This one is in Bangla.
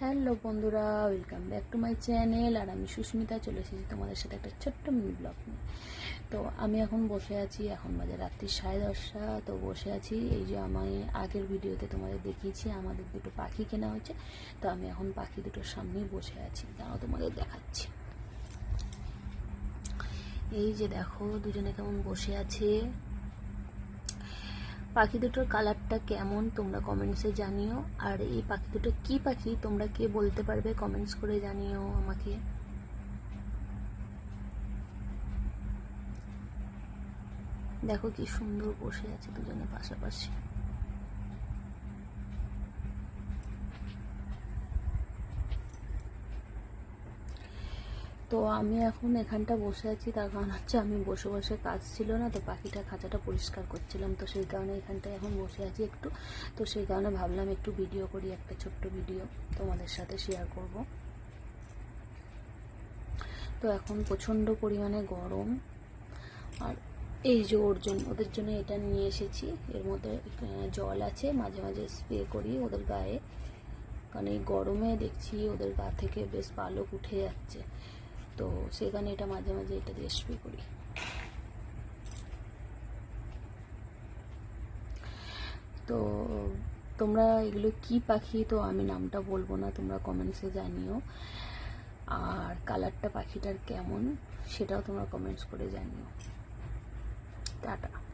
হ্যালো বন্ধুরা, welcome back to my channel. আর আমি সুস্মিতা চলে এসেছি তোমাদের সাথে একটা ছোট্ট মিনি ব্লগ নিয়ে। তো আমি এখন বসে আছি, এখন বাজে রাত্রি 10:30। তো বসে আছি, এই যে আমি আগের ভিডিওতে তোমাদের দেখিয়েছি আমাদের দুটো পাখি কেনা হয়েছে। তো আমি এখন পাখি দুটোর সামনেই বসে আছি, তাও তোমাদের দেখাচ্ছি। এই যে দেখো দুজনে কেমন বসে আছে। পাখি দুটোর কালারটা কেমন তোমরা কমেন্টসে জানিও। আর এই পাখি দুটো কি পাখি তোমরা কে বলতে পারবে কমেন্টস করে জানিও আমাকে। দেখো কি সুন্দর বসে আছে দুজনে পাশাপাশি। তো আমি এখন এখানটা বসে আছি, তার কারণ হচ্ছে আমি বসে বসে কাজ ছিল না, তো পাখিটা খাঁচাটা পরিষ্কার করছিলাম, তো সেই কারণে এখানটায় এখন বসে আছি একটু। তো সেই কারণে ভাবলাম একটু ভিডিও করি, একটা ছোট্ট ভিডিও তোমাদের সাথে শেয়ার করব। তো এখন প্রচণ্ড পরিমাণে গরম। আর এই যে ওদের জন্য এটা নিয়ে এসেছি, এর মধ্যে জল আছে, মাঝে মাঝে স্প্রে করি ওদের গায়ে, কারণ এই গরমে দেখছি ওদের গা থেকে বেশ পালক উঠে যাচ্ছে। তো সেখানে এটা মাঝে মাঝে এটা দিয়ে স্প্রে করি। তো তোমরা এগুলো কি পাখি, তো আমি নামটা বলবো না, তোমরা কমেন্টসে জানিও। আর কালারটা পাখিটার কেমন সেটাও তোমরা কমেন্টস করে জানিও। টাটা।